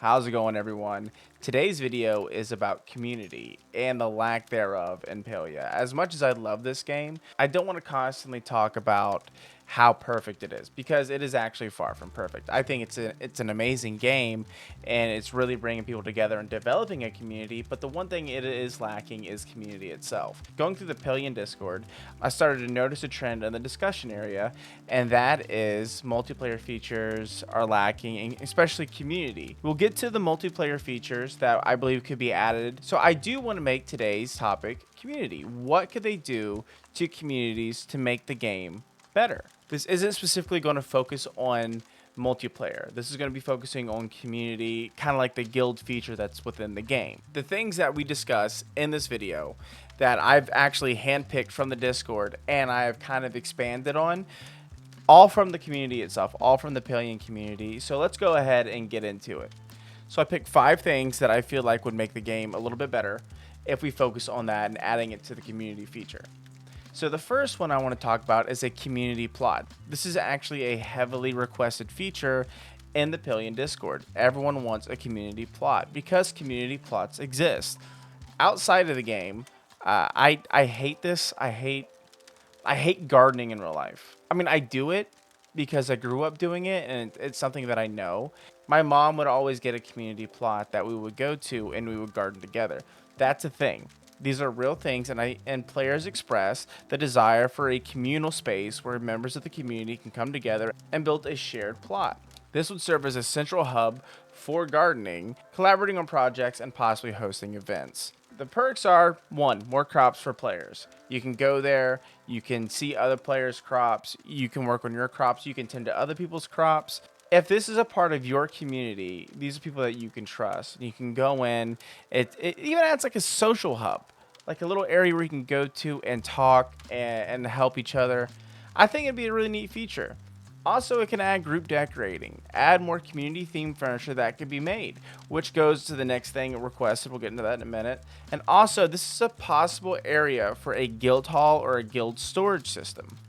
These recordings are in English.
How's it going, everyone? Today's video is about community and the lack thereof in Palia. As much as I love this game, I don't want to constantly talk about how perfect it is, because it is actually far from perfect. I think it's an amazing game, and it's really bringing people together and developing a community, but the one thing it is lacking is community itself. Going through the Palian Discord, I started to notice a trend in the discussion area, and that is multiplayer features are lacking, especially community. We'll get to the multiplayer features that I believe could be added. So I do want to make today's topic community. What could they do to communities to make the game better? This isn't specifically going to focus on multiplayer. This is going to be focusing on community, kind of like the guild feature that's within the game. The things that we discuss in this video that I've actually handpicked from the Discord and I have kind of expanded on, all from the community itself, all from the Palian community. So let's go ahead and get into it. So I picked 5 things that I feel like would make the game a little bit better if we focus on that and adding it to the community feature. So the first one I want to talk about is a community plot. This is actually a heavily requested feature in the Palian Discord. Everyone wants a community plot because community plots exist. Outside of the game, I hate this. I hate gardening in real life. I mean, I do it because I grew up doing it and it's something that I know. My mom would always get a community plot that we would go to and we would garden together. That's a thing. These are real things, and players express the desire for a communal space where members of the community can come together and build a shared plot. This would serve as a central hub for gardening, collaborating on projects, and possibly hosting events. The perks are: 1, more crops for players. You can go there, you can see other players' crops, you can work on your crops, you can tend to other people's crops. If this is a part of your community, these are people that you can trust. You can go in. It even adds like a social hub, like a little area where you can go to and talk and help each other. I think it'd be a really neat feature. Also, it can add group decorating, add more community themed furniture that could be made, which goes to the next thing requested. We'll get into that in a minute. And also, this is a possible area for a guild hall or a guild storage system.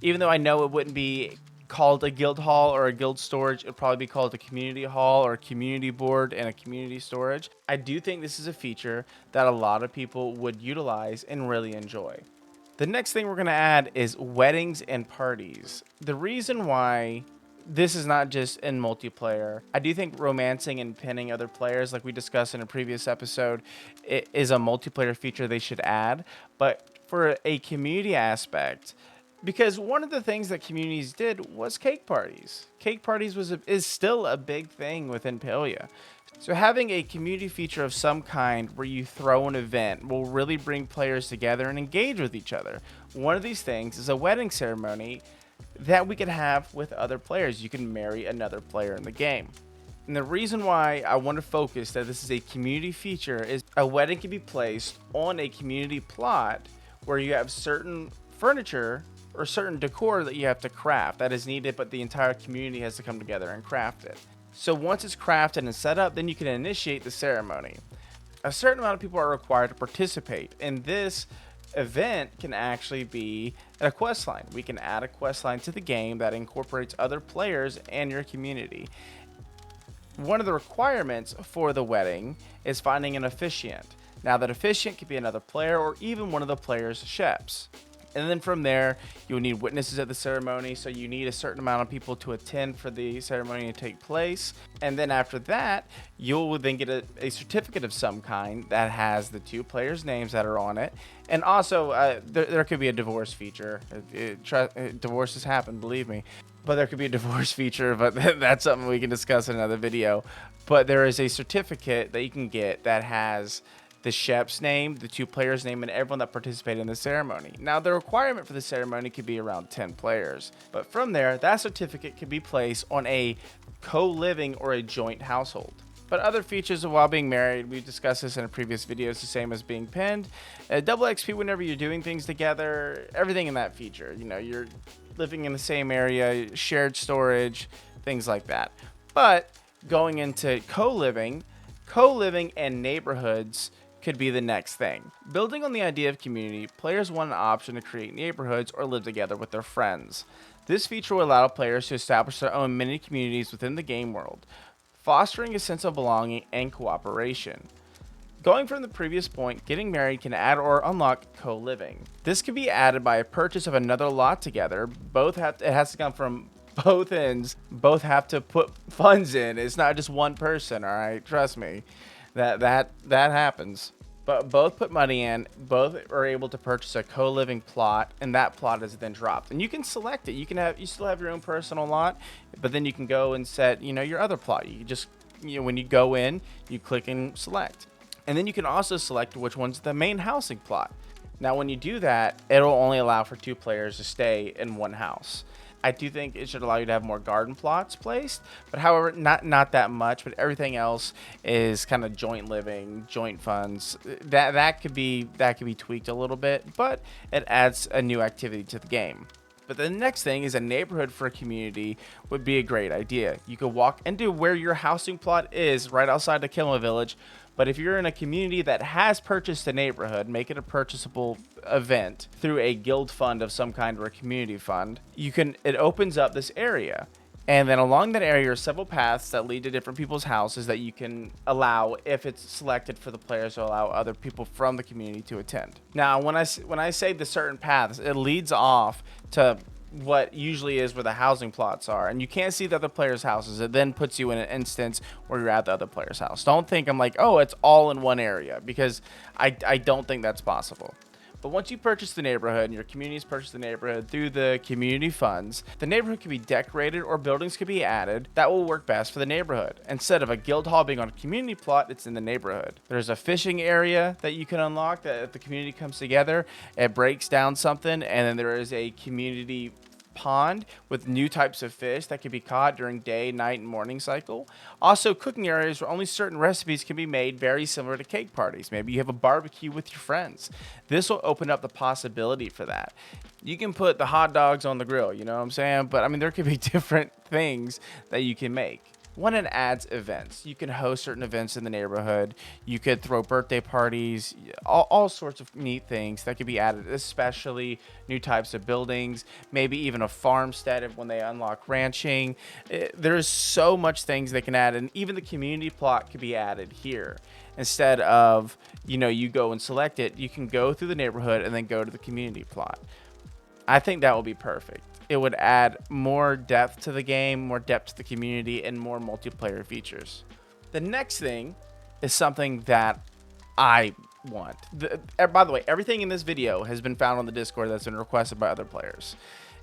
Even though I know it wouldn't be called a guild hall or a guild storage, it'd probably be called a community hall or a community board and a community storage. I do think this is a feature that a lot of people would utilize and really enjoy. The next thing we're going to add is weddings and parties. The reason why this is not just in multiplayer, I do think romancing and pinning other players, like we discussed in a previous episode, it is a multiplayer feature they should add. But for a community aspect, because one of the things that communities did was cake parties. Cake parties is still a big thing within Palia. So having a community feature of some kind where you throw an event will really bring players together and engage with each other. One of these things is a wedding ceremony that we could have with other players. You can marry another player in the game. And the reason why I want to focus that this is a community feature is a wedding can be placed on a community plot where you have certain furniture or certain decor that you have to craft that is needed, but the entire community has to come together and craft it. So once it's crafted and set up, then you can initiate the ceremony. A certain amount of people are required to participate, and this event can actually be a quest line. We can add a quest line to the game that incorporates other players and your community. One of the requirements for the wedding is finding an officiant. Now, that officiant could be another player or even one of the player's chefs. And then from there, you'll need witnesses at the ceremony, so you need a certain amount of people to attend for the ceremony to take place. And then after that, you'll then get a certificate of some kind that has the 2 players' names that are on it. And also, there could be a divorce feature. Divorces happen, believe me. But there could be a divorce feature, but that's something we can discuss in another video. But there is a certificate that you can get that has the chef's name, the 2 players' name, and everyone that participated in the ceremony. Now, the requirement for the ceremony could be around 10 players. But from there, that certificate could be placed on a co-living or a joint household. But other features of while being married, we've discussed this in a previous video, it's the same as being pinned. Double XP whenever you're doing things together, everything in that feature. You know, you're living in the same area, shared storage, things like that. But going into co-living and neighborhoods could be the next thing. Building on the idea of community, players want an option to create neighborhoods or live together with their friends. This feature will allow players to establish their own mini communities within the game world. fostering a sense of belonging and cooperation. Going from the previous point, getting married can add or unlock co-living. This can be added by a purchase of another lot together. It has to come from both ends. Both have to put funds in. It's not just one person, all right? Trust me. That happens. But both put money in, both are able to purchase a co-living plot, and that plot is then dropped. And you can select it. You still have your own personal lot, but then you can go and set, your other plot. You just, when you go in, you click and select. And then you can also select which one's the main housing plot. Now, when you do that, it'll only allow for 2 players to stay in one house. I do think it should allow you to have more garden plots placed, but however, not that much. But everything else is kind of joint living, joint funds. That could be tweaked a little bit, but it adds a new activity to the game. But the next thing is a neighborhood for a community would be a great idea. You could walk into where your housing plot is right outside the Kilma village. But if you're in a community that has purchased a neighborhood, make it a purchasable event through a guild fund of some kind or a community fund, it opens up this area. And then along that area are several paths that lead to different people's houses that you can allow, if it's selected for the players, to allow other people from the community to attend. Now, when I say the certain paths, it leads off to what usually is where the housing plots are, and you can't see the other players' houses. It then puts you in an instance where you're at the other player's house. Don't think I'm like, oh, it's all in one area, because I don't think that's possible. But once you purchase the neighborhood and your community's purchased the neighborhood through the community funds, the neighborhood can be decorated or buildings can be added that will work best for the neighborhood. Instead of a guild hall being on a community plot, it's in the neighborhood. There's a fishing area that you can unlock that if the community comes together, it breaks down something, and then there is a community pond with new types of fish that can be caught during day, night, and morning cycle. Also, cooking areas where only certain recipes can be made, very similar to cake parties. Maybe you have a barbecue with your friends. This will open up the possibility for that. You can put the hot dogs on the grill, you know what I'm saying? But I mean, there could be different things that you can make. One, it adds events. You can host certain events in the neighborhood. You could throw birthday parties, all sorts of neat things that could be added, especially new types of buildings, maybe even a farmstead when they unlock ranching. There's so much things they can add, and even the community plot could be added here. Instead of, you go and select it, you can go through the neighborhood and then go to the community plot. I think that will be perfect. It would add more depth to the game, more depth to the community, and more multiplayer features. The next thing is something that I want. By the way, everything in this video has been found on the Discord that's been requested by other players.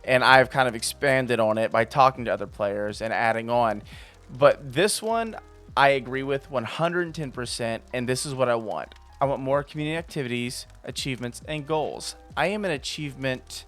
And I've kind of expanded on it by talking to other players and adding on. But this one, I agree with 110%, and this is what I want. I want more community activities, achievements, and goals. I am an achievement...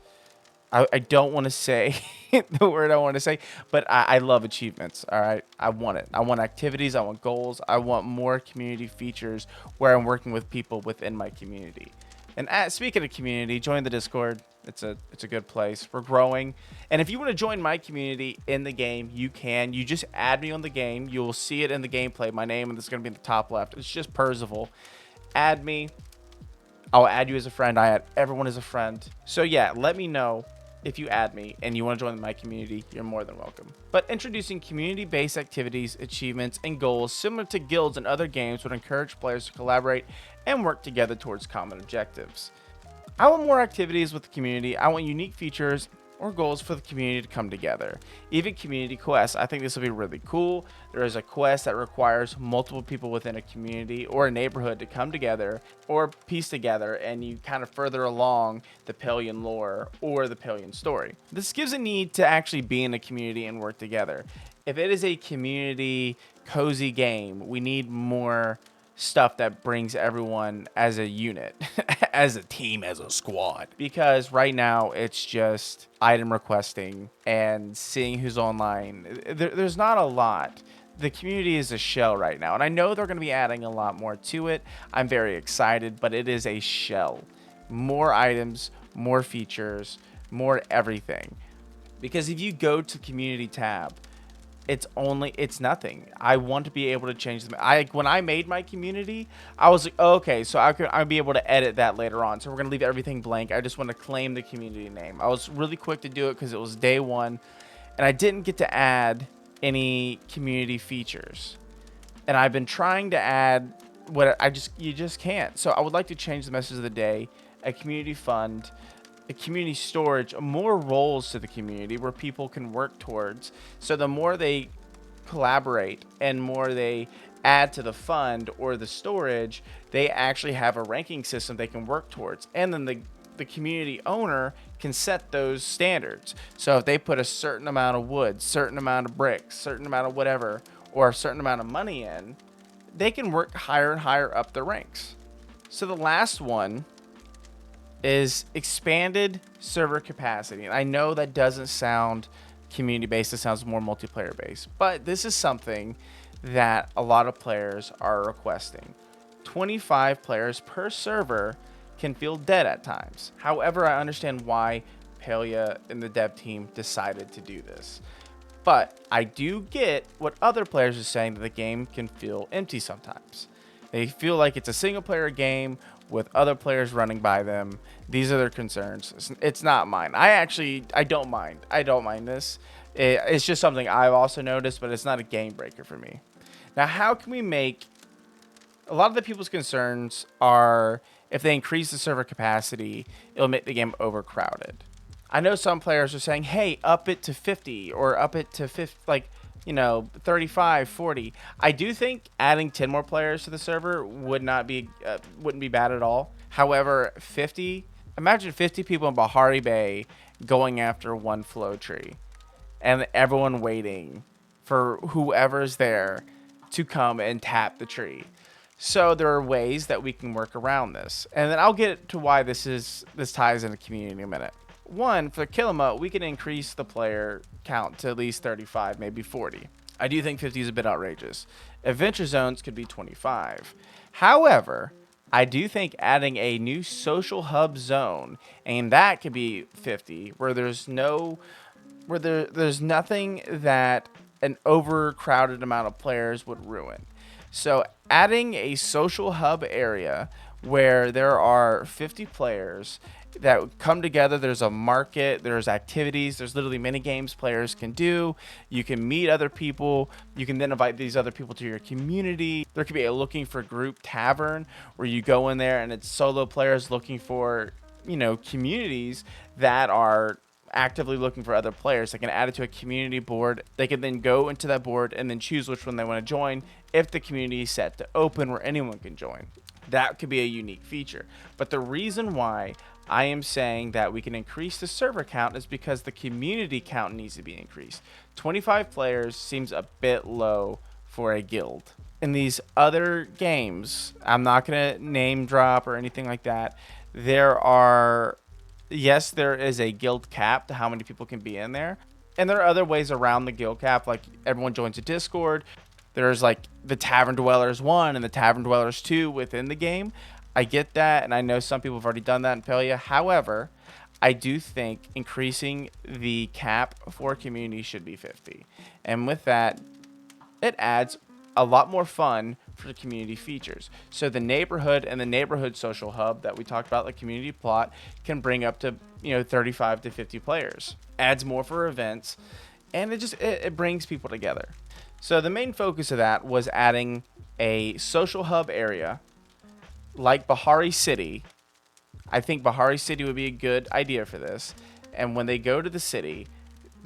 I don't want to say the word I want to say, but I love achievements, all right? I want it. I want activities. I want goals. I want more community features where I'm working with people within my community. And speaking of community, join the Discord. It's a good place. We're growing. And if you want to join my community in the game, you can. You just add me on the game. You will see it in the gameplay. My name, and it's going to be in the top left. It's just Percival. Add me. I'll add you as a friend. I add everyone as a friend. So yeah, let me know. If you add me and you want to join my community, you're more than welcome. But introducing community-based activities, achievements, and goals similar to guilds and other games would encourage players to collaborate and work together towards common objectives. I want more activities with the community. I want unique features or goals for the community to come together. Even community quests. I think this will be really cool. There is a quest that requires multiple people within a community or a neighborhood to come together or piece together, and you kind of further along the Palian lore or the Palian story. This gives a need to actually be in a community and work together. If it is a community cozy game, we need more stuff that brings everyone as a unit, as a team, as a squad. Because right now it's just item requesting and seeing who's online. There's not a lot. The community is a shell right now, and I know they're going to be adding a lot more to it. I'm very excited, but it is a shell. More items, more features, more everything. Because if you go to community tab, it's nothing. I want to be able to change them. When I made my community, I was like, oh, okay, so I'll be able to edit that later on. So we're gonna leave everything blank. I just want to claim the community name. I was really quick to do it because it was day one, and I didn't get to add any community features. And I've been trying to add what you just can't. So I would like to change the message of the day, a community fund, a community storage, more roles to the community where people can work towards. So the more they collaborate and more they add to the fund or the storage, they actually have a ranking system they can work towards. And then the community owner can set those standards. So if they put a certain amount of wood, certain amount of bricks, certain amount of whatever, or a certain amount of money in, they can work higher and higher up the ranks. So the last one is expanded server capacity. And I know that doesn't sound community based, it sounds more multiplayer based, but this is something that a lot of players are requesting. 25 players per server can feel dead at times. However, I understand why Palia and the dev team decided to do this. But I do get what other players are saying, that the game can feel empty sometimes. They feel like it's a single player game with other players running by them. These are their concerns. It's not mine. I don't mind. I don't mind this. It's just something I've also noticed, but it's not a game breaker for me. Now, how can we make... A lot of the people's concerns are if they increase the server capacity, it'll make the game overcrowded. I know some players are saying, hey, up it to 50 or up it to 50, like, 35, 40. I do think adding 10 more players to the server wouldn't be bad at all. However, 50, imagine 50 people in Bahari Bay going after one flow tree and everyone waiting for whoever's there to come and tap the tree. So there are ways that we can work around this. And then I'll get to why this ties into community in a minute. One, for kill 'em up, we can increase the player count to at least 35, maybe 40. I do think 50 is a bit outrageous. Adventure zones could be 25. However, I do think adding a new social hub zone, and that could be 50, where there's nothing that an overcrowded amount of players would ruin. So adding a social hub area where there are 50 players that come together, there's a market, there's activities, there's literally mini games players can do. You can meet other people. You can then invite these other people to your community. There could be a looking for group tavern where you go in there and it's solo players looking for, communities that are actively looking for other players. They can add it to a community board. They can then go into that board and then choose which one they want to join if the community is set to open where anyone can join. That could be a unique feature. But the reason why I am saying that we can increase the server count is because the community count needs to be increased. 25 players seems a bit low for a guild. In these other games, I'm not going to name drop or anything like that. There is a guild cap to how many people can be in there. And there are other ways around the guild cap, like everyone joins a Discord. There's like the Tavern Dwellers 1 and the Tavern Dwellers 2 within the game. I get that, and I know some people have already done that in Palia. However, I do think increasing the cap for community should be 50. And with that, it adds a lot more fun for the community features. So the neighborhood and the neighborhood social hub that we talked about, the community plot, can bring up to 35 to 50 players. Adds more for events, and it brings people together. So the main focus of that was adding a social hub area like Bahari City. I think Bahari City would be a good idea for this. And when they go to the city,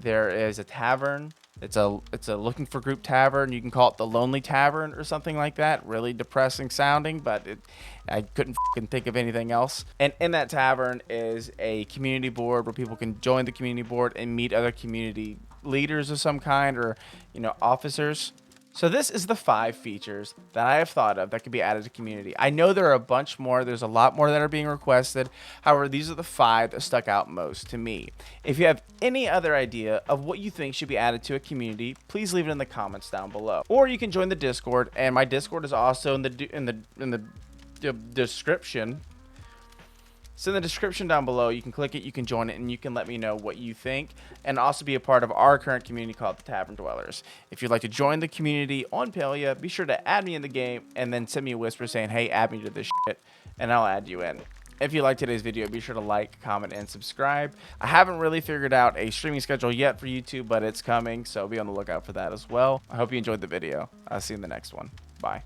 there is a tavern. It's a looking for group tavern. You can call it the Lonely Tavern or something like that. Really depressing sounding, but I couldn't think of anything else. And in that tavern is a community board where people can join the community board and meet other community leaders of some kind, or officers. So this is the 5 features that I have thought of that could be added to community. I know there are a bunch more. There's a lot more that are being requested. However, these are the 5 that stuck out most to me. If you have any other idea of what you think should be added to a community, please leave it in the comments down below. Or you can join the Discord, and my Discord is also in the description. So in the description down below, you can click it, you can join it, and you can let me know what you think, and also be a part of our current community called the Tavern Dwellers. If you'd like to join the community on Palia, be sure to add me in the game, and then send me a whisper saying, hey, add me to this shit, and I'll add you in. If you liked today's video, be sure to like, comment, and subscribe. I haven't really figured out a streaming schedule yet for YouTube, but it's coming, so be on the lookout for that as well. I hope you enjoyed the video. I'll see you in the next one. Bye.